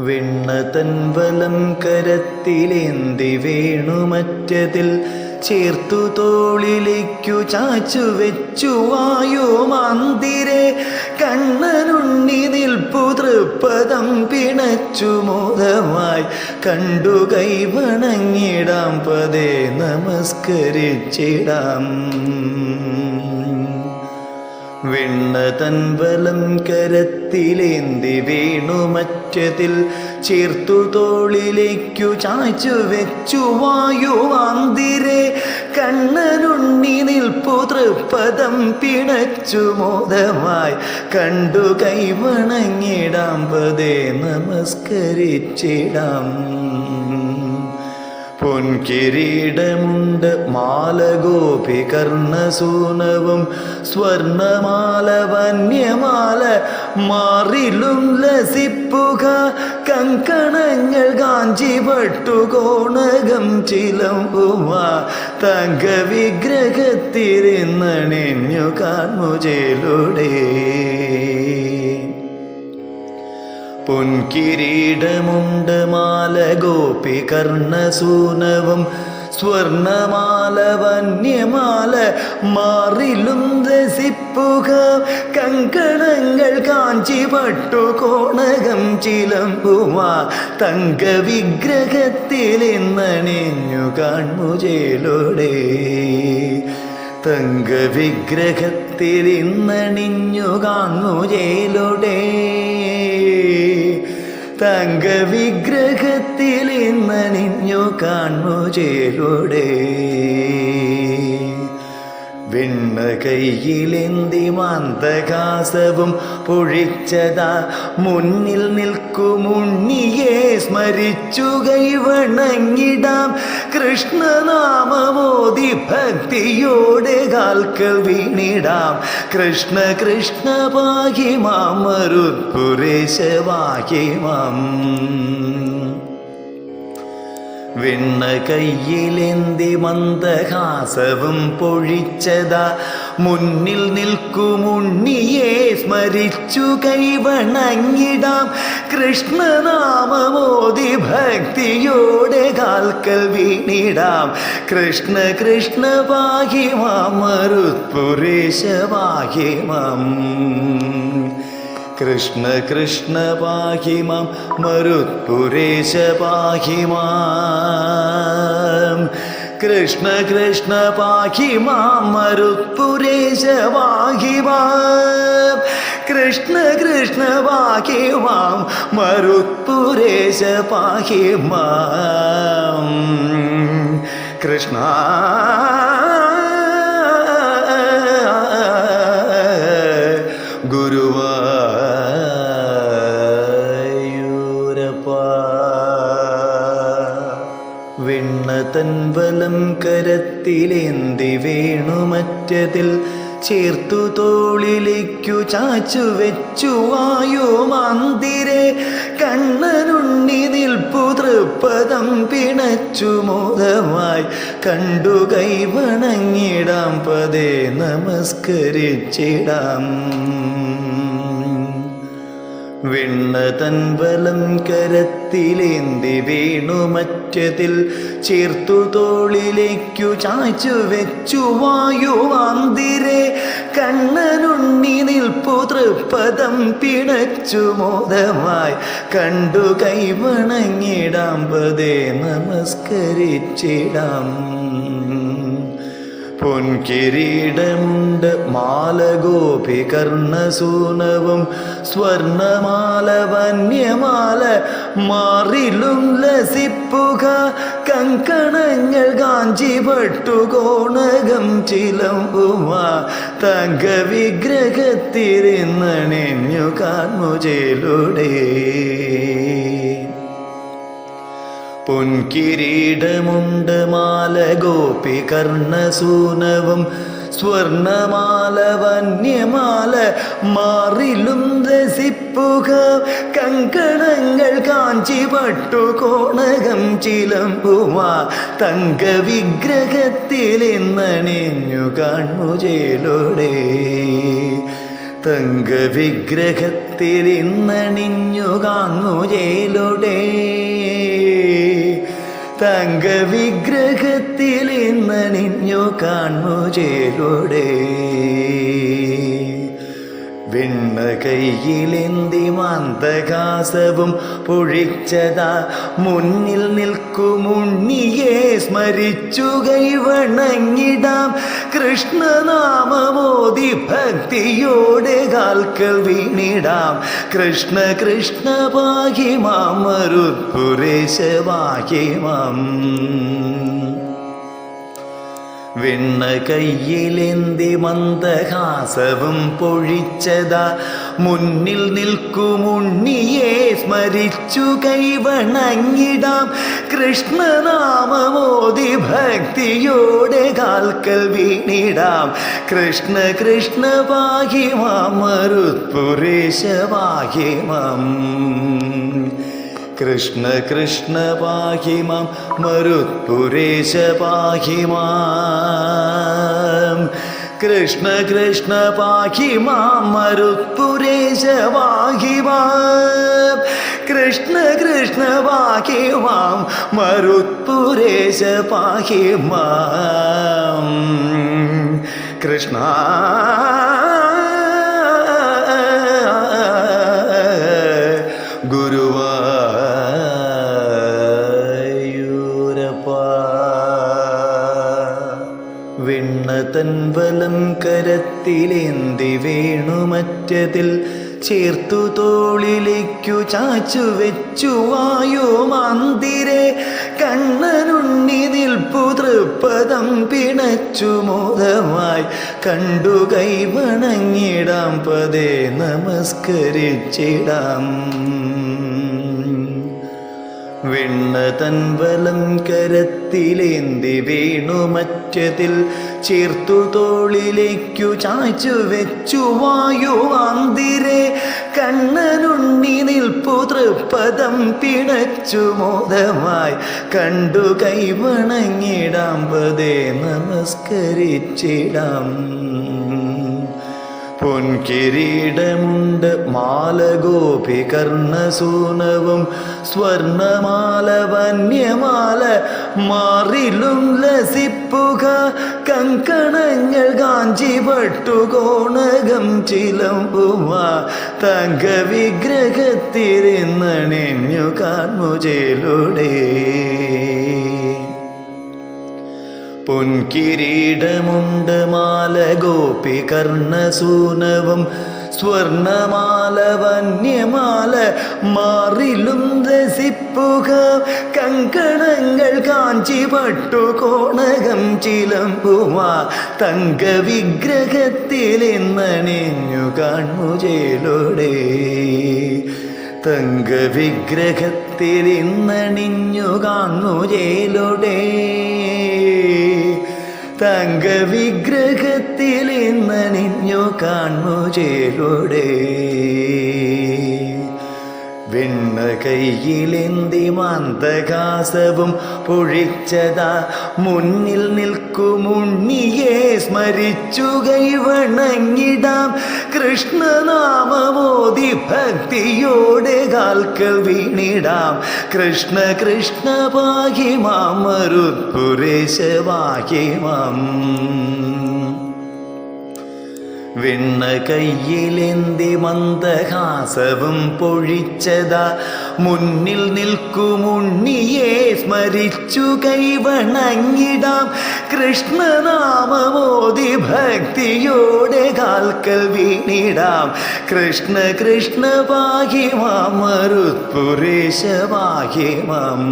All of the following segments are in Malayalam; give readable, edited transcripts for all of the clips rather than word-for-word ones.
വെണ്ണതൻ വലം കരത്തിലേന്തി വേണുമറ്റതിൽ ചേർത്തു തോളിലേക്കു ചാച്ചു വെച്ചു വായോ മാന്തിരെ കണ്ണനുണ്ണി നിൽപ്പു തൃപ്പദം പിണച്ചു മോദമായി കണ്ടു കൈവണങ്ങിടാം പതേ നമസ്കരിച്ചിടാം. വെണ്ണതൻ വലം കരത്തിലേന്തി വേണുമറ്റതിൽ ചേർത്തു തോളിലേക്കു ചാച്ചു വെച്ചു വായു വാന്തിരെ കണ്ണനുണ്ണി നിൽപ്പു തൃപ്പദം പിണച്ചു മോദമായി കണ്ടു കൈവണങ്ങിടാം പതേ നമസ്കരിച്ചിടാം. പൊൻകിരീടമുണ്ട് മാലഗോപി കർണസൂനവും സ്വർണമാല വന്യമാല മാറിലും ലസിപ്പുക കങ്കണങ്ങൾ കാഞ്ചി പട്ടുകോണകം ചിലമ്പുമാ തങ്ക വിഗ്രഹത്തിരുന്നണിഞ്ഞു കാൺമുചേലുടെ. പൊൻകിരീടമുണ്ട് മാലഗോപി കർണസൂനവും സ്വർണമാല വന്യമാല മാറിലും രസിപ്പുക കങ്കണങ്ങൾ കാഞ്ചി പട്ടുകോണകം ചിലമ്പുമാ തങ്ക വിഗ്രഹത്തിലിന്നണിഞ്ഞു കാൺമുചേലോടെ. തങ്ക വിഗ്രഹത്തിലിന്നണിഞ്ഞു കാൺമുചേലോടെ. തങ്ക വിഗ്രഹത്തിലിന്നണിഞ്ഞു കാൺമുചേലോടെ. വെണ്ണ കൈയിലെന്തി മാന്തകാസവും പൊഴിച്ചതാ മുന്നിൽ നിൽക്കുമുണ്ണിയെ സ്മരിച്ചു കൈവണങ്ങിടാം. കൃഷ്ണനാമമോദി ഭക്തിയോടെ കാൽക്കൽ വീണിടാം. കൃഷ്ണ കൃഷ്ണ പാഹി മാം മരുത്പുരേശ പാഹി മാം. വെണ്ണ കയ്യിലെന്തി മന്ദഹാസവും പൊഴിച്ചതാ മുന്നിൽ നിൽക്കുമുണ്ണിയെ സ്മരിച്ചു കൈവണങ്ങിടാം. കൃഷ്ണനാമമോദി ഭക്തിയോടെ കാൽക്കൽ വീണിടാം. കൃഷ്ണ കൃഷ്ണ പാഹി മാം മരുത്പുരേശ പാഹി മാം. കൃഷ്ണ കൃഷ്ണ പാഹി മാം മരുത്പുരേശ പാഹി മാം. കൃഷ്ണ കൃഷ്ണ പാഹി മാം മരുത്പുരേശ പാഹി മാം. കൃഷ്ണ കൃഷ്ണ പാഹി മാം മരുത്പുരേശ പാഹി മാം. കൃഷ്ണ വെണ്ണതൻ വലം കരത്തിലേന്തി വേണുമറ്റതിൽ ചേർത്തു തോളിലേക്കു ചാച്ചു വെച്ചു വായോ മാന്തിരെ കണ്ണനുണ്ണി നിൽപ്പു തൃപ്പദം പിണച്ചു മോദമായി കണ്ടു കൈവണങ്ങിടാം പതേ നമസ്കരിച്ചിടാം. വെണ്ണതൻ വലം കരത്തിലേന്തി വേണുമറ്റതിൽ ചേർത്തു തോളിലേക്കു ചാച്ചു വെച്ചു വായു വാന്തിരെ കണ്ണനുണ്ണി നിൽപ്പു തൃപ്പദം പിണച്ചു മോദമായി കണ്ടു കൈവണങ്ങിടാം പതേ നമസ്കരിച്ചിടാം. പൊൻകിരീടമുണ്ട് മാലഗോപി കർണസൂനവും സ്വർണമാല വന്യമാല മാറിലും ലസിപ്പുക കങ്കണങ്ങൾ കാഞ്ചി പട്ടുകോണകം ചിലമ്പുമാ തങ്ക വിഗ്രഹത്തിരുന്നണിഞ്ഞു കാൺമുചേലുടെ. പൊൻകിരീടമുണ്ട് മാലഗോപി കർണസൂനവും സ്വർണമാല വന്യമാല മാറിലും രസിപ്പുക കങ്കണങ്ങൾ കാഞ്ചി പട്ടുകോണകം ചിലമ്പുമാ തങ്ക വിഗ്രഹത്തിലിന്നണിഞ്ഞു കാൺമുചേലോടെ. തങ്കവിഗ്രഹത്തിൽ ഇന്നണിഞ്ഞു കാണു ചേലുടെ തങ്കവിഗ്രഹത്തിൽ ഇന്നണിഞ്ഞു കാണു ചേലുടെ വെണ്ണ കയ്യിലെന്തി മന്ദഹാസവും പൊഴിച്ചതാ മുന്നിൽ നിൽക്കുമുണ്ണിയെ സ്മരിച്ചു കൈവണങ്ങിടാം കൃഷ്ണനാമമോദി ഭക്തിയോടെ കാൽക്കൽ വീണിടാം കൃഷ്ണ കൃഷ്ണ പാഹി മാം മരുത്പുരേശ പാഹി മാം വെണ്ണ കയ്യിലെന്തി മന്ദഹാസവും പൊഴിച്ചതാ മുന്നിൽ നിൽക്കുമുണ്ണിയെ സ്മരിച്ചു കൈവണങ്ങിടാം കൃഷ്ണനാമമോദി ഭക്തിയോടെ കാൽക്കൽ വീണിടാം കൃഷ്ണ കൃഷ്ണ പാഹി മാം മരുത്പുരേശ പാഹി മാം കൃഷ്ണ കൃഷ്ണ പാഹി മാം മരുത്പുരേശ പാഹി മാം കൃഷ്ണ കൃഷ്ണ പാഹി മാം മരുത്പുരേശ പാഹി മാം കൃഷ്ണ കൃഷ്ണ പാഹി മാം മരുത്പുരേശ പാഹി മാം കൃഷ്ണ തൻവലം കരത്തിലേന്തി വേണുമറ്റതിൽ ചേർത്തു തോളിലേക്കു ചാച്ചു വെച്ചു വായോ മാന്തിരെ കണ്ണനുണ്ണി നിൽപ്പു തൃപ്പദം പിണച്ചു മോദമായി കണ്ടു കൈവണങ്ങിടാം പദേ നമസ്കരിച്ചിടാം വെണ്ണ തൻവലം കരത്തിലേന്തി വേണുമറ്റതിൽ ചേർത്തു തോളിലേക്കു ചാച്ചു വെച്ചു വായു ആന്തിരെ കണ്ണനുണ്ണി നിൽപ്പു തൃപ്പദം പിണച്ചു മോദമായി കണ്ടു കൈവണങ്ങിടാം പദേ നമസ്കരിച്ചിടാം പൊൻകിരീടമുണ്ട് മാലഗോപി കർണസൂനവും സ്വർണമാല വന്യമാല മാറിലും ലസിപ്പുക കങ്കണങ്ങൾ കാഞ്ചി പട്ടുകോണകം ചിലമ്പുമാ തങ്കവിഗ്രഹത്തിരുന്നണിഞ്ഞു കാണു ചേലുടെ പൊൻകിരീടമുണ്ട് മാലഗോപി കർണസൂനവും സ്വർണമാല വന്യമാല മാറിലും രസിപ്പുക കങ്കണങ്ങൾ കാഞ്ചി പട്ടുകോണകം ചിലമ്പുമാ തങ്കവിഗ്രഹത്തിലിന്നണിഞ്ഞു കാണു ചേലുടെ തങ്കവിഗ്രഹത്തിലിന്നണിഞ്ഞു കാണു ചേലുടെ തങ്കവിഗ്രഹത്തിലിന്നണിഞ്ഞു കാണു ചേലുടെ വെണ്ണ കയ്യിലെന്തി മന്ദഹാസവും പൊഴിച്ചതാ മുന്നിൽ നിൽക്കുമുണ്ണിയെ സ്മരിച്ചു കൈവണങ്ങിടാം കൃഷ്ണനാമമോദി ഭക്തിയോടെ കാൽക്കൽ വീണിടാം കൃഷ്ണ കൃഷ്ണ പാഹി മാം മരുത്പുരേശ പാഹി മാം വെണ്ണ കയ്യിലെന്തി മന്ദഹാസവും പൊഴിച്ചതാ മുന്നിൽ നിൽക്കുമുണ്ണിയെ സ്മരിച്ചു കൈവണങ്ങിടാം കൃഷ്ണനാമമോദി ഭക്തിയോടെ കാൽക്കൽ വീണിടാം കൃഷ്ണ കൃഷ്ണ പാഹി മാം മരുത്പുരേശ പാഹി മാം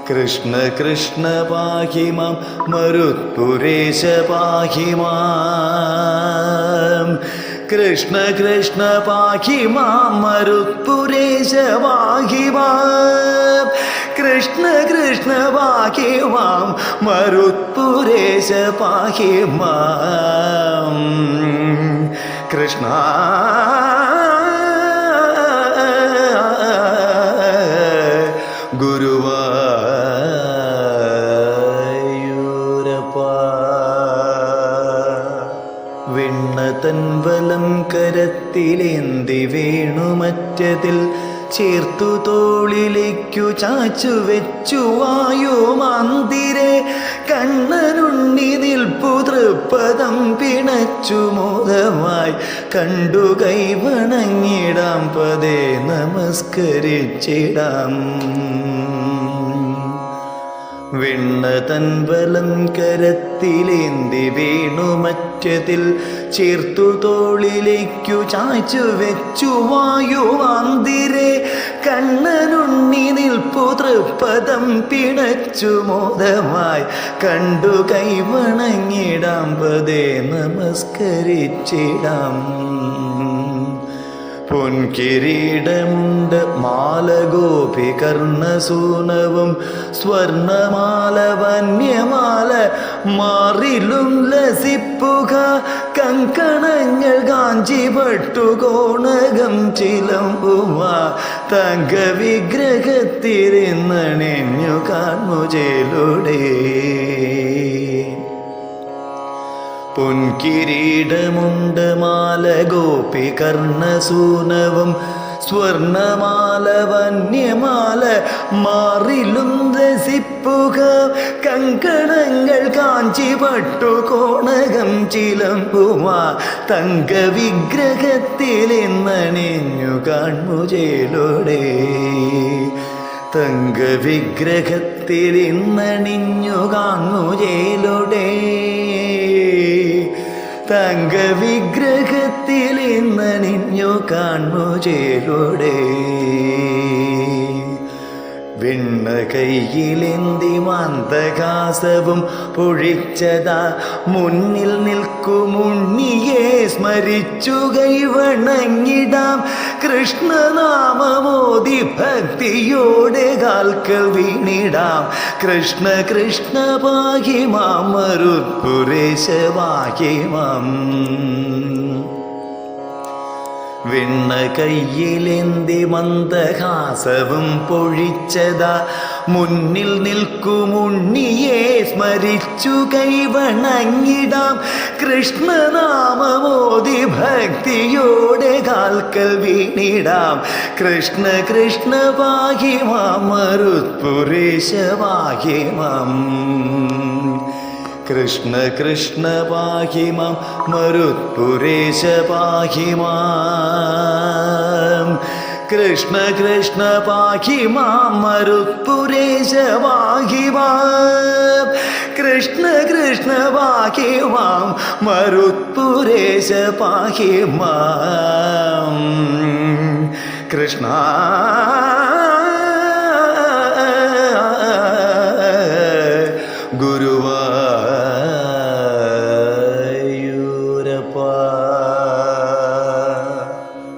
കൃഷ്ണ കൃഷ്ണ പാഹി മാം മരുത്പുരേശ പാഹി മാം കൃഷ്ണ കൃഷ്ണ പാഹി മാം മരുത്പുരേശ പാഹി മാം കൃഷ്ണ കൃഷ്ണ പാഹി മാം മരുത്പുരേശ പാഹി മാം കൃഷ്ണ തൻവലം കരത്തിലേന്തി വേണുമറ്റതിൽ ചേർത്തു തോളിലേക്കു ചാച്ചു വെച്ചു വായുമാന്തിരെ കണ്ണനുണ്ണി നിൽപ്പു തൃപ്പദം പിണച്ചു മോദമായി കണ്ടു കൈവണങ്ങിടാം പദേ നമസ്കരിച്ചിടാം. വെണ്ണ തൻവലം കരത്തിലേന്തി വേണുമറ്റതിൽ ചേർത്തു തോളിലേക്കു ചാച്ചു വെച്ചു വായുവാന്തിരെ കണ്ണനുണ്ണി നിൽപ്പു തൃപ്പദം പിണച്ചു മോദമായി കണ്ടു കൈവണങ്ങിടാം പദേ നമസ്കരിച്ചിടാം. പൊൻകിരീടമുണ്ട് മാലഗോപി കർണസൂനവും സ്വർണമാല വന്യമാല മാറിലും ലസിപ്പുക കങ്കണങ്ങൾ കാഞ്ചി പട്ടുകോണകം ചിലമ്പുമ തങ്ക വിഗ്രഹത്തിരുന്നണിഞ്ഞു കാൺമുചേലുടെ. പൊൻകിരീടമുണ്ട് മാലഗോപി കർണസൂനവും സ്വർണമാല വന്യമാല മാറിലും രസിപ്പുക കങ്കണങ്ങൾ കാഞ്ചി പട്ടുകോണകം ചിലമ്പുമാ തങ്ക വിഗ്രഹത്തിലിന്നണിഞ്ഞു കാൺമുചേലോടെ. തങ്ക വിഗ്രഹത്തിലിന്നണിഞ്ഞു കാൺമുചേലോടെ. തങ്ക വിഗ്രഹത്തിലിന്നണിഞ്ഞു കാൺമുചേലോടെ. വെണ്ണ കൈയിലെന്തി മന്ദഹാസവും പൊഴിച്ചതാ മുന്നിൽ നിൽക്കുമുണ്ണിയെ സ്മരിച്ചു കൈവണങ്ങിടാം. കൃഷ്ണനാമമോദി ഭക്തിയോടെ കാൽക്കൽ വീണിടാം. കൃഷ്ണ കൃഷ്ണ പാഹി മാം മരുത്പുരേശ പാഹി മാം. വെണ്ണ കയ്യിലെന്തി മന്ദഹാസവും പൊഴിച്ചതാ മുന്നിൽ നിൽക്കുമുണ്ണിയെ സ്മരിച്ചു കൈവണങ്ങിടാം. കൃഷ്ണനാമമോദി ഭക്തിയോടെ കാൽക്കൽ വീണിടാം. കൃഷ്ണ കൃഷ്ണ പാഹി മാം മരുത്പുരേശ പാഹി മാം. കൃഷ്ണ കൃഷ്ണ പാഹി മാം മരുത്പുരേശ പാഹി മാം. കൃഷ്ണ കൃഷ്ണ പാഹി മാം മരുത്പുരേശ പാഹി മാം. കൃഷ്ണ കൃഷ്ണ പാഹി മാം മരുത്പുരേശ പാഹി മാം. കൃഷ്ണ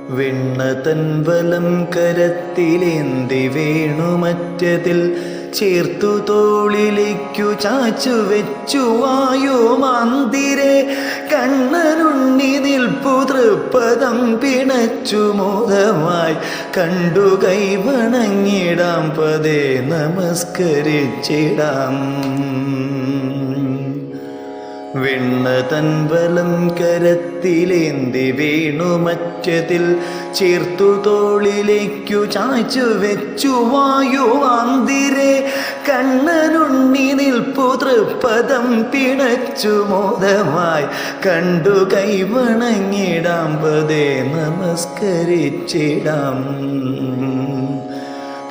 വെണ്ണ തൻവലം കരത്തിലേന്തി വേണുമറ്റതിൽ ചേർത്തു തോളിലേക്കു ചാച്ചു വെച്ചു വായുമാന്തിരെ കണ്ണനുണ്ണി നിൽപ്പു തൃപ്പദം പിണച്ചു മോദമായി കണ്ടു കൈവണങ്ങിടാം പദേ നമസ്കരിച്ചിടാം. വെണ്ണ തൻവലം കരത്തിലേന്തി വേണുമറ്റതിൽ ചേർത്തു തോളിലേക്കു ചാച്ചു വെച്ചു വായുവാന്തിരെ കണ്ണനുണ്ണി നിൽപ്പു തൃപ്പദം പിണച്ചു മോദമായി കണ്ടു കൈവണങ്ങിടാം പദേ നമസ്കരിച്ചിടാം.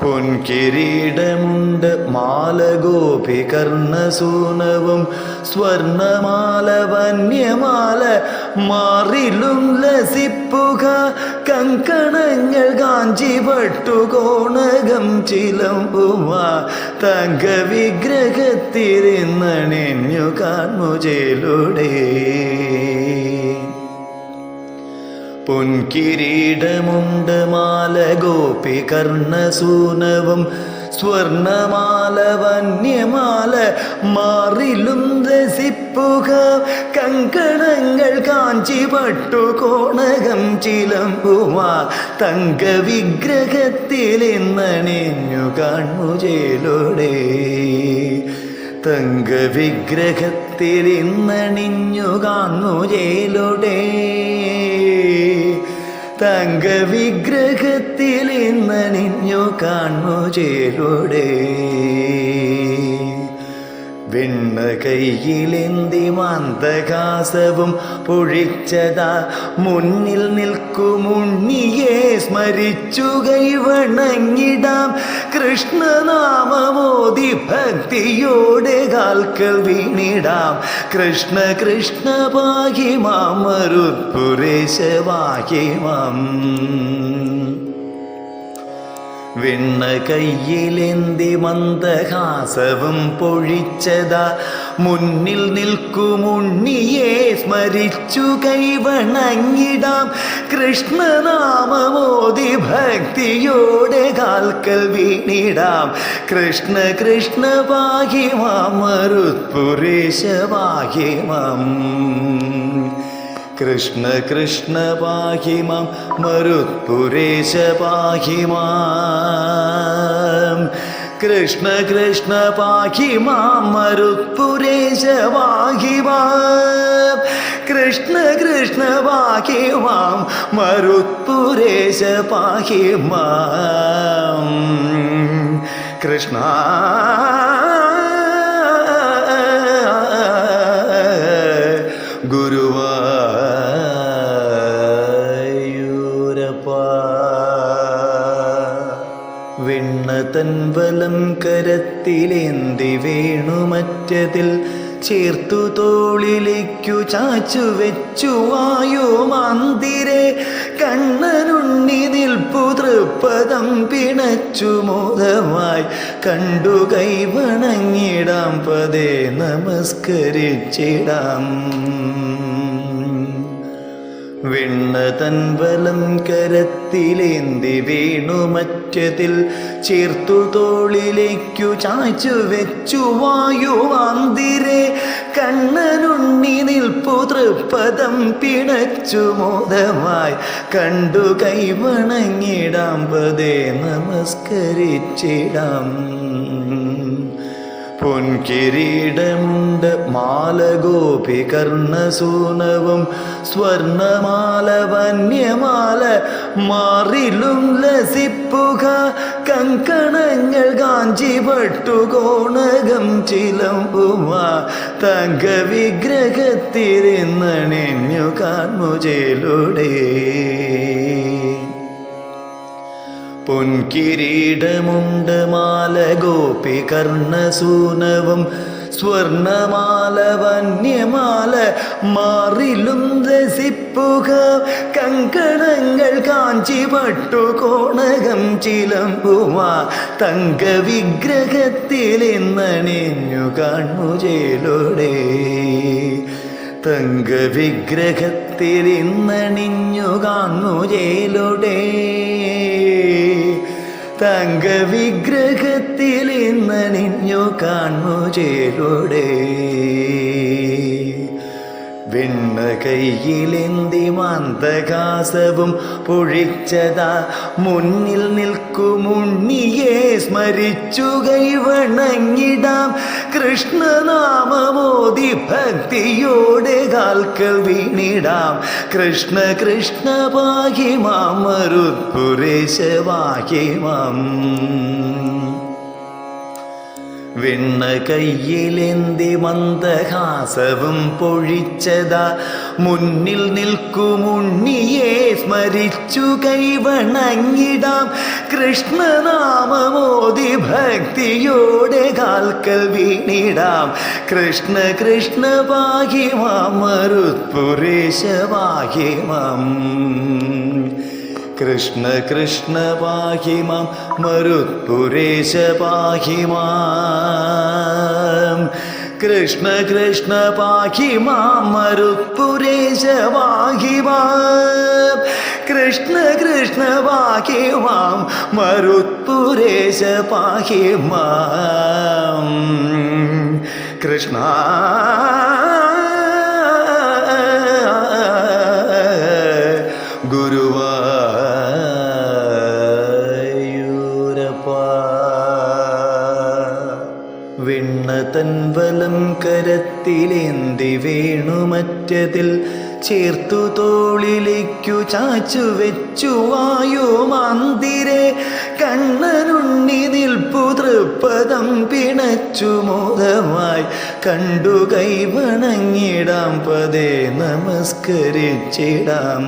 പൊൻകിരീടമുണ്ട് മാലഗോപി കർണസൂനവും സ്വർണമാല വന്യമാല മാറിലും ലസിപ്പുക കങ്കണങ്ങൾ കാഞ്ചി പട്ടുകോണകം ചിലമ്പുമാ തങ്ക വിഗ്രഹത്തിരുന്നണിഞ്ഞു കാൺമുചേലുടെ. പൊൻകിരീടമുണ്ട് മാലഗോപി കർണസൂനവും സ്വർണമാല വന്യമാല മാറിലും രസിപ്പുക കങ്കണങ്ങൾ കാഞ്ചി പട്ടുകോണകം ചിലമ്പുമാ തങ്ക വിഗ്രഹത്തിലിന്നണിഞ്ഞു കാൺമുചേലോടെ. തങ്ക വിഗ്രഹത്തിലിന്നണിഞ്ഞു കാൺമുചേലോടെ. തങ്ക വിഗ്രഹത്തിൽ ഇന്നണിഞ്ഞു കാൺമു ചേരുടെ വെണ്ണ കൈയിലെന്തി മന്ദഹാസവും പൊഴിച്ചതാ മുന്നിൽ നിൽക്കുമുണ്ണിയെ സ്മരിച്ചു കൈവണങ്ങിടാം കൃഷ്ണനാമമോദി ഭക്തിയോടെ കാൽക്കൽ വീണിടാം കൃഷ്ണ കൃഷ്ണ പാഹി മാം മരുത്പുരേശ പാഹി മാം വെണ്ണ കയ്യിലെന്തി മന്ദഹാസവും പൊഴിച്ചതാ മുന്നിൽ നിൽക്കുമുണ്ണിയെ സ്മരിച്ചു കൈവണങ്ങിടാം കൃഷ്ണനാമമോദി ഭക്തിയോടെ കാൽക്കൽ വീണിടാം കൃഷ്ണ കൃഷ്ണ പാഹി മാം മരുത്പുരേശ പാഹി മാം കൃഷ്ണ കൃഷ്ണ പാഹി മാം മരുത്പുരേശ പാഹി മാം കൃഷ്ണ കൃഷ്ണ പാഹി മാം മരുത്പുരേശ പാഹി മാം കൃഷ്ണ കൃഷ്ണ പാഹി മാം മരുത്പുരേശ പാഹി മാം കൃഷ്ണ തൻവലം കരത്തിലേന്തി വേണുമറ്റതിൽ ചേർത്തു തോളിലേക്കു ചാച്ചു വെച്ചു വായു മന്ദിരെ കണ്ണനുണ്ണി നിൽപ്പു തൃപ്പദം പിണച്ചു മോദമായി കണ്ടു കൈവണങ്ങിടാം പദേ നമസ്കരിച്ചിടാം വെണ്ണ തൻവലം കരത്തിലേന്തി വേണുമറ്റതിൽ ചേർത്തു തോളിലേക്കു ചാച്ചു വെച്ചു വായു മന്ദിരെ കണ്ണനുണ്ണി നിൽപ്പു തൃപ്പദം പിണച്ചു മോദമായി കണ്ടു കൈവണങ്ങിടാം പദേ നമസ്കരിച്ചിടാം പൊൻകിരീടമുണ്ട് മാലഗോപി കർണസൂനവും സ്വർണമാല വന്യമാല മാറിലും ലസിപ്പുക കങ്കണങ്ങൾ കാഞ്ചി പട്ടുകോണകം ചിലമ്പുമാ തങ്ക വിഗ്രഹത്തിരുന്നണിഞ്ഞു കാൺമുചേലുടെ പൊൻകിരീടമുണ്ട് മാലഗോപി കർണസൂനവും സ്വർണമാല വന്യമാല മാറിലും രസിപ്പുക കങ്കണങ്ങൾ കാഞ്ചി പട്ടുകോണകം ചിലമ്പുമാ തങ്ക വിഗ്രഹത്തിൽ ഇന്നണിഞ്ഞു കാൺമുചേലുടെ തങ്ക വിഗ്രഹത്തിൽ ഇന്നണിഞ്ഞു കാൺമുചേലുടെ തങ്ക വിഗ്രഹത്തിൽ ഇന്നണിഞ്ഞു കാൺമുചേലുടെ വെണ്ണ കൈയിലെന്തി മന്ദഹാസവും പൊഴിച്ചതാ മുന്നിൽ നിൽക്കുമുണ്ണിയെ സ്മരിച്ചു കൈവണങ്ങിടാം കൃഷ്ണനാമമോദി ഭക്തിയോടെ കാൽക്കൽ വീണിടാം കൃഷ്ണ കൃഷ്ണ പാഹി മാം മരുത്പുരേശ പാഹി മാം വെണ്ണ കയ്യിലെന്തി മന്ദഹാസവും പൊഴിച്ചതാ മുന്നിൽ നിൽക്കുമുണ്ണിയെ സ്മരിച്ചു കൈവണങ്ങിടാം കൃഷ്ണനാമമോദി ഭക്തിയോടെ കാൽക്കൽ വീണിടാം കൃഷ്ണ കൃഷ്ണ പാഹി മാം മരുത്പുരേശ പാഹി മാം കൃഷ്ണ കൃഷ്ണ പാഹി മാം മരുത്പുരേശ പാഹി മാം കൃഷ്ണ കൃഷ്ണ പാഹി മാം മരുത്പുരേശ പാഹി മാം കൃഷ്ണ കൃഷ്ണ പാഹി മാം മരുത്പുരേശ പാഹി മാം കൃഷ്ണ വെണ്ണ തൻവലം കരത്തിലേന്തി വേണുമറ്റതിൽ ചേർത്തു തോളിലേക്കു ചാച്ചു വെച്ചു വായുമാന്തിരെ കണ്ണനുണ്ണി നിൽപ്പു തൃപ്പദം പിണച്ചു മോദമായി കണ്ടു കൈവണങ്ങിടാം പദേ നമസ്കരിച്ചിടാം.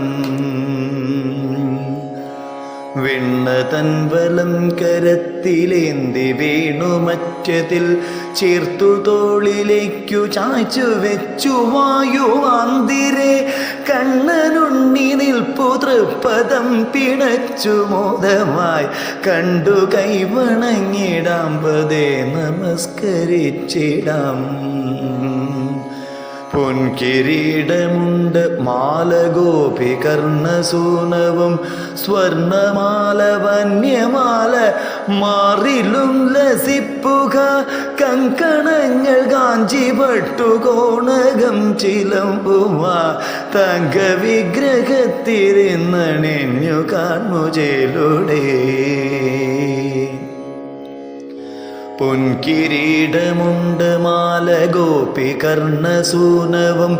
വെണ്ണ തൻവലം കരത്തിലേന്തി വീണുമറ്റതിൽ ചേർത്തു തോളിലേക്കു ചാച്ചു വെച്ചു വായുവാന്തിരെ കണ്ണനുണ്ണി നിൽപ്പു തൃപ്പദം പിണച്ചു മോദമായി കണ്ടു കൈവണങ്ങിടാം പദേ നമസ്കരിച്ചിടാം. പൊൻകിരീടമുണ്ട് മാലഗോപി കർണസൂനവും സ്വർണമാല വന്യമാല മാറിലും ലസിപ്പുക കങ്കണങ്ങൾ കാഞ്ചി പട്ടുകോണകം ചിലമ്പുമാ തങ്ക വിഗ്രഹത്തിരുന്നണിഞ്ഞു കാൺമുചേലുടെ. പൊൻകിരീടമുണ്ട് മാലഗോപി കർണസൂനവും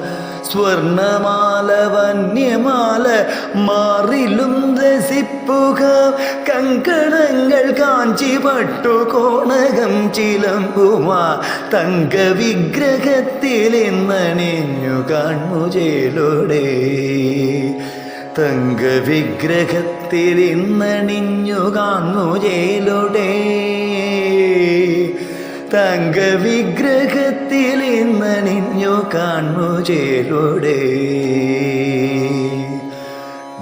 സ്വർണമാല വന്യമാല മാറിലും രസിപ്പുക കങ്കണങ്ങൾ കാഞ്ചി പട്ടുകോണകം ചിലമ്പുമാ തങ്ക വിഗ്രഹത്തിലിന്നണിഞ്ഞു കാൺമുചേലുടെ. തങ്ക വിഗ്രഹത്തിലിന്നണിഞ്ഞു കാൺമുചേലുടെ. തങ്ക വിഗ്രഹത്തിലിന്നണിഞ്ഞു കാൺമുചേലുടെ.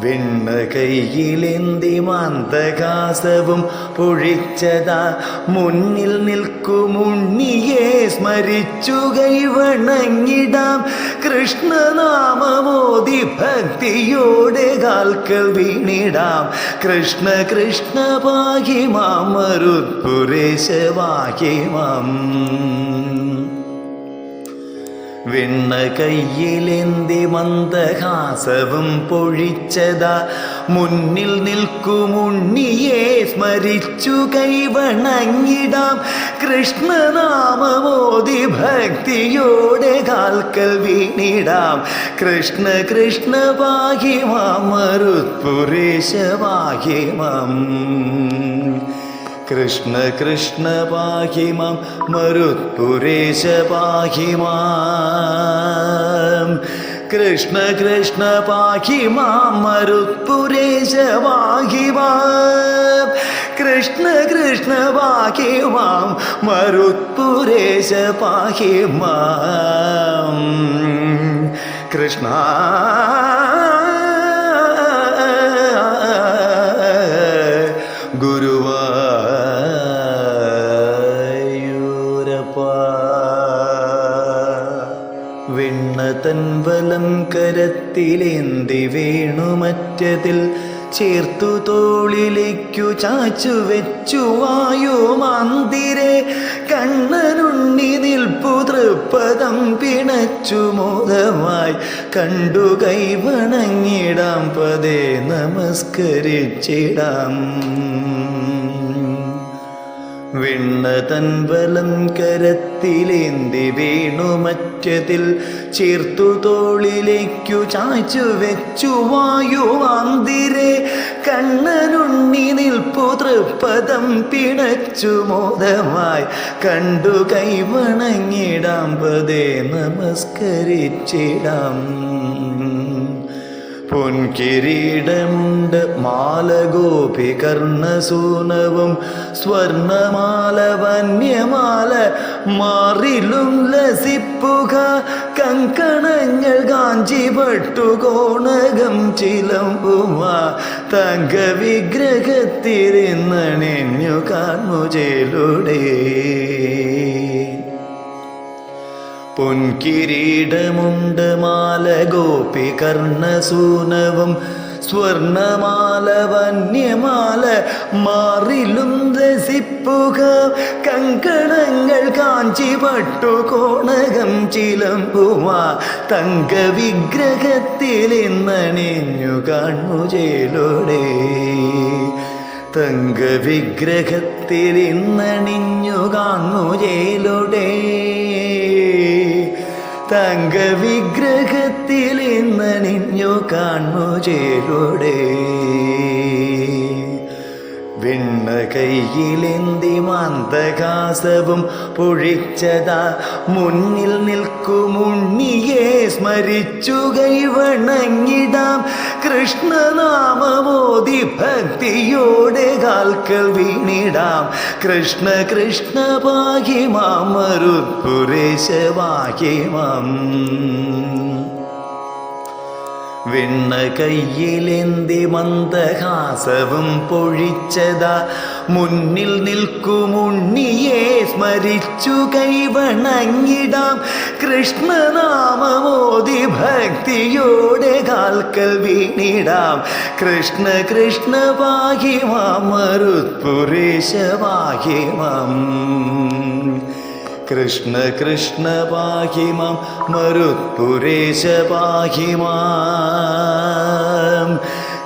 വെണ്ണ കൈയിലെന്തി മാന്തകാസവും പൊഴിച്ചതാ മുന്നിൽ നിൽക്കുമുണ്ണിയെ സ്മരിച്ചു കൈവണങ്ങിടാം. കൃഷ്ണനാമമോദി ഭക്തിയോടെ കാൽക്കൽ വീണിടാം. കൃഷ്ണ കൃഷ്ണ പാഹി മാം മരുത്പുരേശ പാഹി മാം. വെണ്ണ കയ്യിലെന്തി മന്ദഹാസവും പൊഴിച്ചതാ മുന്നിൽ നിൽക്കുമുണ്ണിയെ സ്മരിച്ചു കൈവണങ്ങിടാം. കൃഷ്ണനാമമോദി ഭക്തിയോടെ കാൽക്കൽ വീണിടാം. കൃഷ്ണ കൃഷ്ണ പാഹി മാം മരുത്പുരേശ പാഹി മാം. കൃഷ്ണ കൃഷ്ണ പാഹി മാം മരുത്പുരേശ പാഹി മാം. കൃഷ്ണ കൃഷ്ണ പാഹി മാം മരുത്പുരേശ പാഹി മാം. കൃഷ്ണ കൃഷ്ണ പാഹി മാം മരുത്പുരേശ പാഹി മാം. കൃഷ്ണ വെണ്ണ തൻവലം കരത്തിലേന്തി വീണുമറ്റതിൽ ചേർത്തു തോളിലേക്കു ചാച്ചു വെച്ചു വായുമാന്തിരെ കണ്ണനുണ്ണി നിൽപ്പു തൃപ്പദം പിണച്ചു മോദമായി കണ്ടു കൈവണങ്ങിടാം പദേ നമസ്കരിച്ചിടാം. വെണ്ണ തൻവലം കരത്തിലേന്തി വീണുമറ്റതിൽ ചേർത്തു തോളിലേക്കു ചാച്ചു വെച്ചു വായുവാന്തിരെ കണ്ണനുണ്ണി നിൽപ്പു തൃപ്പദം പിണച്ചു മോദമായി കണ്ടു കൈവണങ്ങിടാം പദേ നമസ്കരിച്ചിടാം. പൊൻകിരീടമുണ്ട് മാലഗോപി കർണസൂനവും സ്വർണമാല വന്യമാല മാറിലും ലസിപ്പുക കങ്കണങ്ങൾ കാഞ്ചി പട്ടുകോണകം ചിലമ്പുമാ തങ്ക വിഗ്രഹത്തിരുന്നണിഞ്ഞു കാൺമുചേലുടെ. പൊൻകിരീടമുണ്ട് മാലഗോപി കർണസൂനവും സ്വർണമാല വന്യമാല മാറിലും രസിപ്പുക കങ്കണങ്ങൾ കാഞ്ചി പട്ടുകോണകം ചിലമ്പുമാ തങ്ക വിഗ്രഹത്തിലിന്നണിഞ്ഞു കാൺമുചേലുടെ. തങ്ക വിഗ്രഹത്തിലിന്നണിഞ്ഞു കാൺമുചേലുടെ. തങ്ക വിഗ്രഹത്തിൽ ഹൃദയത്തിലിന്നണിഞ്ഞു കാണു ചേരുടെ വെണ്ണ കയ്യിലെന്തി മന്ദഹാസവും പൊഴിച്ചതാ മുന്നിൽ നിൽക്കുമുണ്ണിയെ സ്മരിച്ചു കൈവണങ്ങിടാം കൃഷ്ണനാമമോദി ഭക്തിയോടെ കാൽക്കൽ വീണിടാം കൃഷ്ണ കൃഷ്ണ പാഹി മാം മരുത്പുരേശ പാഹി മാം വെണ്ണ കയ്യിലെന്തി മന്ദഹാസവും പൊഴിച്ചതാ മുന്നിൽ നിൽക്കുമുണ്ണിയെ സ്മരിച്ചു കൈവണങ്ങിടാം കൃഷ്ണനാമമോദി ഭക്തിയോടെ കാൽക്കൽ വീണിടാം കൃഷ്ണ കൃഷ്ണ പാഹി മാം മരുത്പുരേശ പാഹി മാം കൃഷ്ണ കൃഷ്ണ പാഹി മാം മരുത്പുരേശ പാഹി മാം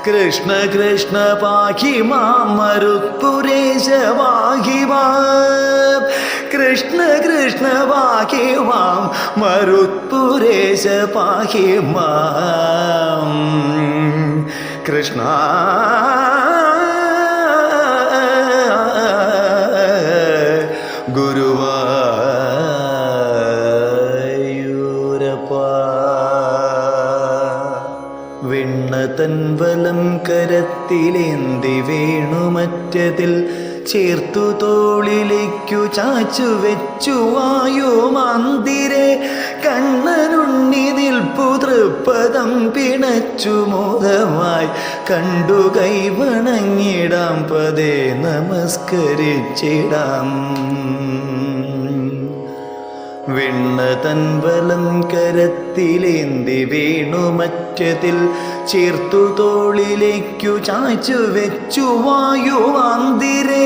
കൃഷ്ണ കൃഷ്ണ പാഹി മാം മരുത്പുരേശ പാഹി മാം കൃഷ്ണ കൃഷ്ണ പാഹി മാം മരുത്പുരേശ പാഹി മാം കൃഷ്ണ തൻവലം കരത്തിലേന്തി വേണുമറ്റതിൽ ചേർത്തു തോളിലേക്കു ചാച്ചു വെച്ചു വായു മന്ദിരെ കണ്ണനുണ്ണി നിൽപ്പു തൃപ്പദം പിണച്ചു മോദമായി കണ്ടു കൈവണങ്ങിടാം പദേ നമസ്കരിച്ചിടാം വെണ്ണ തൻവലം കരത്തിലേന്തി വേണുമറ്റതിൽ ചേർത്തു തോളിലേക്കു ചാച്ചു വെച്ചു വായു മന്ദിരെ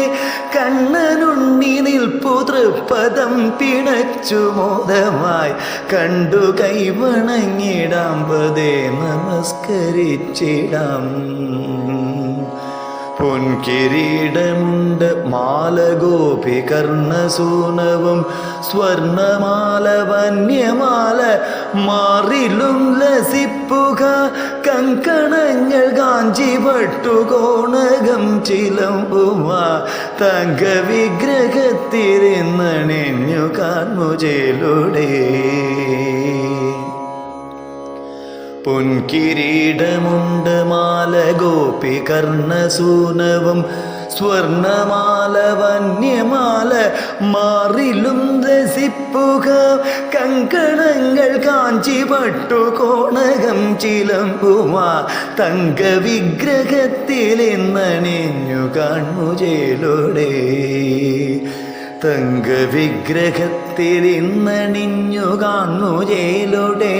കണ്ണനുണ്ണി നിൽപ്പു തൃപ്പദം പിണച്ചു മോദമായി കണ്ടു കൈവണങ്ങിടാം പദേ നമസ്കരിച്ചിടാം പൊൻകിരീടമുണ്ട് മാലഗോപി കർണസൂനവും സ്വർണമാല വന്യമാല മാറിലും ലസിപ്പുക കങ്കണങ്ങൾ കാഞ്ചി പട്ടുകോണകം ചിലമ്പുമാ തങ്ക വിഗ്രഹത്തിരുന്നണിഞ്ഞു കാൺമുചേലുടെ പൊൻകിരീടമുണ്ട് മാലഗോപി കർണസൂനവും സ്വർണമാല വന്യമാല മാറിലും രസിപ്പുക കങ്കണങ്ങൾ കാഞ്ചി പട്ടുകോണകം ചിലമ്പുമാ തങ്ക വിഗ്രഹത്തിലിന്നണിഞ്ഞു കാൺമുചേലുടെ തങ്ക വിഗ്രഹത്തിലിന്നണിഞ്ഞു കാൺമുചേലുടെ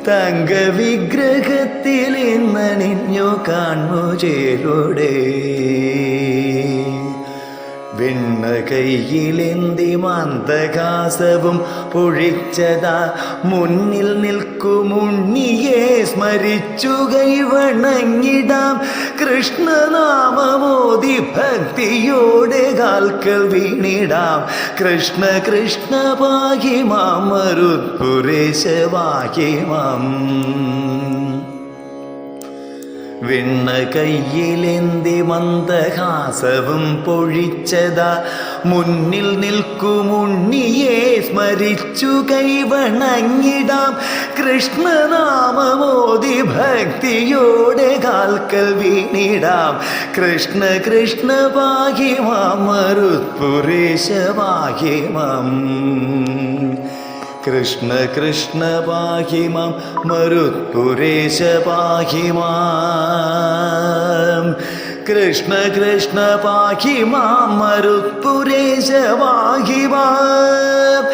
തങ്ക വിഗ്രഹത്തിലിന്നണിഞ്ഞു കാൺമുചേലുടെ വെണ്ണ കയ്യിലെന്തി മന്ദഹാസവും പൊഴിച്ചതാ മുന്നിൽ നിൽക്കുമുണ്ണിയെ സ്മരിച്ചു കൈവണങ്ങിടാം കൃഷ്ണനാമമോദി ഭക്തിയോടെ കാൽക്കൽ വീണിടാം കൃഷ്ണ കൃഷ്ണ പാഹി മാം മരുത്പുരേശ പാഹി മാം വെണ്ണ കയ്യിലെന്തി മന്ദഹാസവും പൊഴിച്ചതാ മുന്നിൽ നിൽക്കുമുണ്ണിയെ സ്മരിച്ചു കൈവണങ്ങിടാം കൃഷ്ണനാമമോദി ഭക്തിയോടെ കാൽക്കൽ വീണിടാം കൃഷ്ണ കൃഷ്ണ പാഹി മാം മരുത്പുരേശ പാഹി മാം കൃഷ്ണ കൃഷ്ണ പാഹി മാം മരുത്പുരേശ പാഹി മാം കൃഷ്ണ കൃഷ്ണ പാഹി മാം മരുത്പുരേശ പാഹി മാം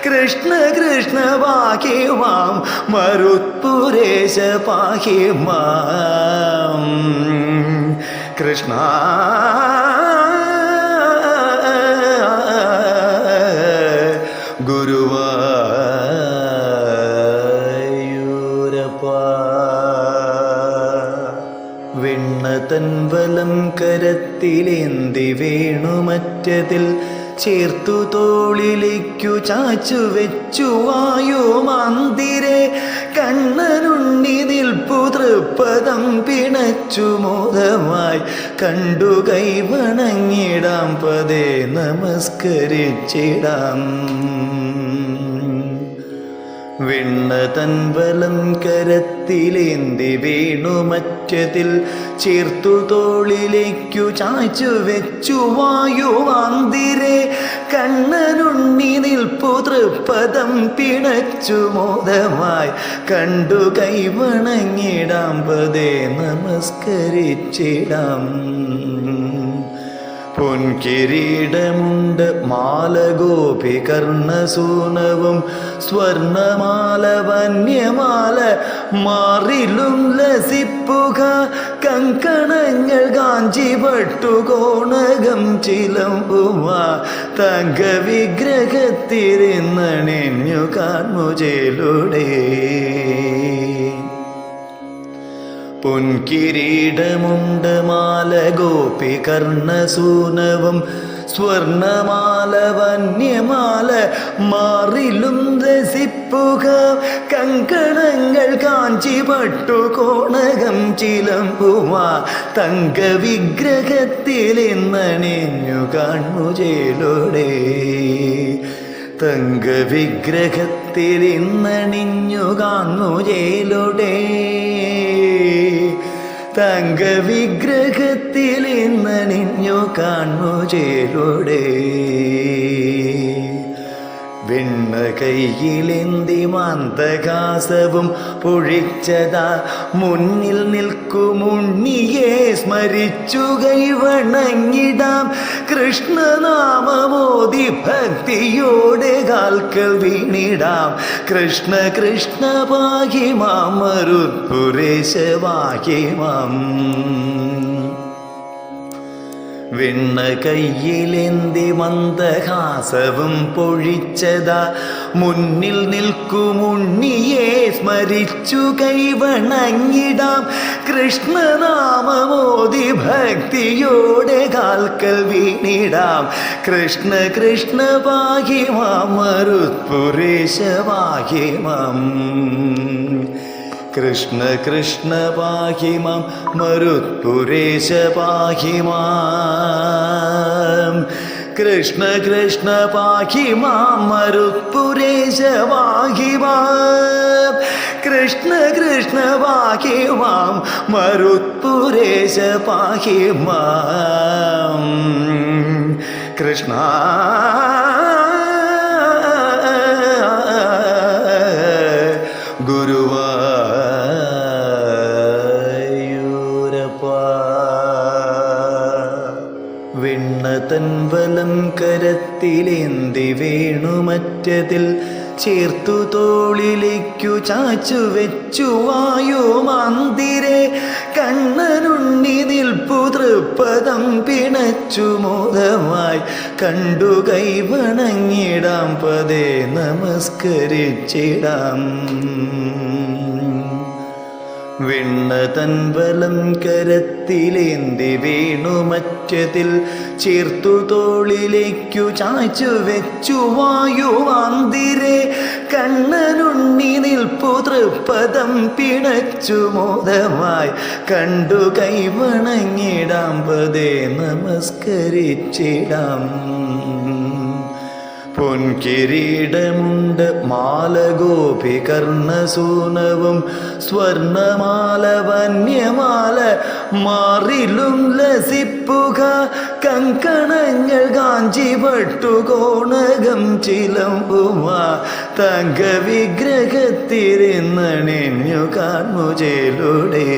കൃഷ്ണ കൃഷ്ണ പാഹി മാം മരുത്പുരേശ പാഹി മാം കൃഷ്ണ വെണ്ണ തൻവലം കരത്തിലേന്തി വേണുമറ്റതിൽ ചേർത്തു തോളിലേക്കു ചാച്ചു വെച്ചു വായുമന്ദിരെ കണ്ണനുണ്ണി നിൽപ്പു തൃപ്പദം പിണച്ചു മോദമായി കണ്ടു കൈവണങ്ങിടാം പദേ നമസ്കരിച്ചിടാം. വെണ്ണ തൻവലം കരത്തിലേന്തി വീണുമറ്റതിൽ ചേർത്തു തോളിലേക്കു ചാച്ചു വെച്ചു വായുവാന്തിരെ കണ്ണനുണ്ണി നിൽപ്പു തൃപ്പദം പിണച്ചു മോദമായി കണ്ടു കൈവണങ്ങിടാം പദേ നമസ്കരിച്ചിടാം. പൊൻകിരീടമുണ്ട് മാലഗോപി കർണസൂനവും സ്വർണമാല വന്യമാല മാറിലും ലസിപ്പുക കങ്കണങ്ങൾ കാഞ്ചി പട്ടുകോണകം ചിലമ്പുമാ തങ്ക വിഗ്രഹത്തിരുന്നണിഞ്ഞു കാൺമുചേലുടെ. പൊൻകിരീടമുണ്ട് മാലഗോപി കർണസൂനവും സ്വർണമാല വന്യമാല മാറിലും രസിപ്പുക കങ്കണങ്ങൾ കാഞ്ചി പട്ടുകോണകം ചിലമ്പുമാ തങ്ക വിഗ്രഹത്തിലിന്നണിഞ്ഞു കാൺമുചേലുടെ. തങ്ക വിഗ്രഹത്തിലിന്നണിഞ്ഞു കാൺമുചേലുടെ. തങ്ക വിഗ്രഹത്തിലിന്നണിഞ്ഞു കാൺമുചേലുടെ. വെണ്ണ കൈയിലെന്തി മാന്തകാസവും പൊഴിച്ചതാ മുന്നിൽ നിൽക്കുമുണ്ണിയെ സ്മരിച്ചു കൈവണങ്ങിടാം. കൃഷ്ണനാമമോദി ഭക്തിയോടെ കാൽക്കൽ വീണിടാം. കൃഷ്ണ കൃഷ്ണ പാഹി മാം മരുത്പുരേശ പാഹി മാം. വെണ്ണ കയ്യിലെന്തി മന്ദഹാസവും പൊഴിച്ചതാ മുന്നിൽ നിൽക്കുമുണ്ണിയെ സ്മരിച്ചു കൈവണങ്ങിടാം. കൃഷ്ണനാമമോദി ഭക്തിയോടെ കാൽക്കൽ വീണിടാം. കൃഷ്ണ കൃഷ്ണ പാഹി മാം മരുത്പുരേശ പാഹി മാം. കൃഷ്ണ കൃഷ്ണ പാഹി മാം മരുത്പുരേശ പാഹി മാം. കൃഷ്ണ കൃഷ്ണ പാഹി മാം മരുത്പുരേശ പാഹി മാം. കൃഷ്ണ കൃഷ്ണ പാഹി മാം മരുത്പുരേശ പാഹി മാം. കൃഷ്ണ തൻവലം കരത്തിലേന്തി വേണുമറ്റതിൽ ചേർത്തു തോളിലേക്കു ചാച്ചു വെച്ചു വായുമന്ദിരെ കണ്ണനുണ്ണി നിൽപ്പു തൃപ്പദം പിണച്ചു മോദമായി കണ്ടു കൈവണങ്ങിടാം പദേ നമസ്കരിച്ചിടാം. വെണ്ണ തൻവലം കരത്തിലേന്തി വീണുമറ്റതിൽ ചേർത്തു തോളിലേക്കു ചാച്ചു വെച്ചു വായുവാന്തിരെ കണ്ണനുണ്ണി നിൽപ്പു തൃപ്പദം പിണച്ചു മോദമായി കണ്ടു കൈവണങ്ങിടാം പദേ നമസ്കരിച്ചിടാം. പൊൻകിരീടമുണ്ട് മാലഗോപി കർണസൂനവും സ്വർണമാല വന്യമാല മാറിലും ലസിപ്പുക കങ്കണങ്ങൾ കാഞ്ചി പട്ടുകോണകം ചിലമ്പുമാ തങ്ക വിഗ്രഹത്തിരുന്നണിഞ്ഞു കാൺമുചേലുടെ.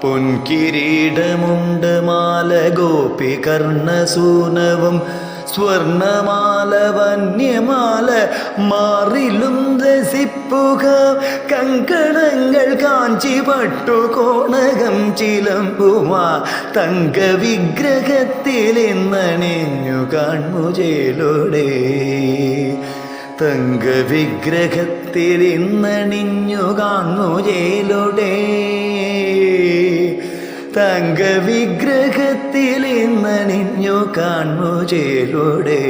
പൊൻകിരീടമുണ്ട് മാലഗോപി കർണസൂനവും സ്വർണമാല വന്യമാല മാറിലും രസിപ്പുക കങ്കണങ്ങൾ കാഞ്ചി പട്ടുകോണകം ചിലമ്പുമാ തങ്ക വിഗ്രഹത്തിലിന്നണിഞ്ഞു കാൺമുചേലുടെ. തങ്ക വിഗ്രഹത്തിലിന്നണിഞ്ഞു കാൺമുചേലുടെ. തങ്ക വിഗ്രഹത്തിൽ ഇന്നണിഞ്ഞു കാൺമു ചേലോടെ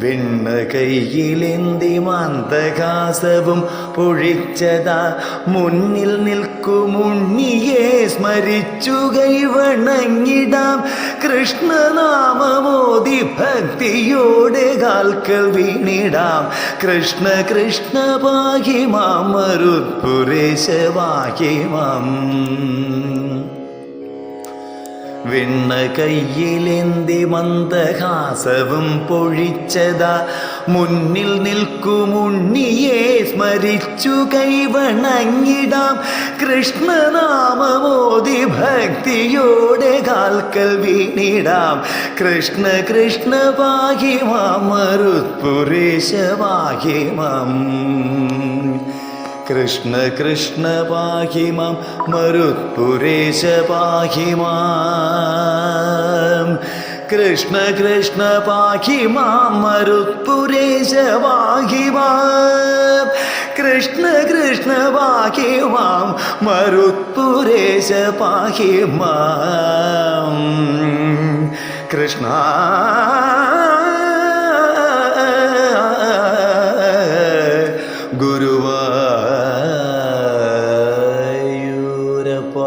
വെണ്ണ കയ്യിലെന്തി മന്ദഹാസവും പൊഴിച്ചതാ മുന്നിൽ നിൽക്കുമുണ്ണിയെ സ്മരിച്ചു കൈവണങ്ങിടാം കൃഷ്ണനാമമോദി ഭക്തിയോടെ കാൽക്കൽ വീണിടാം കൃഷ്ണ കൃഷ്ണ പാഹി മാം മരുത്പുരേശ പാഹി മാം വെണ്ണ കയ്യിലെന്തി മന്ദഹാസവും പൊഴിച്ചതാ മുന്നിൽ നിൽക്കുമുണ്ണിയെ സ്മരിച്ചു കൈവണങ്ങിടാം കൃഷ്ണനാമമോദി ഭക്തിയോടെ കാൽക്കൽ വീണിടാം കൃഷ്ണ കൃഷ്ണ പാഹി മാം മരുത്പുരേശ പാഹി മാം കൃഷ്ണ കൃഷ്ണ പാഹി മാം മരുത്പുരേശ പാഹി മാം കൃഷ്ണ കൃഷ്ണ പാഹി മാം മരുത്പുരേശ പാഹി മാം കൃഷ്ണ കൃഷ്ണ പാഹി മാം മരുത്പുരേശ പാഹി മാം കൃഷ്ണ ഗുരുവായൂരപ്പ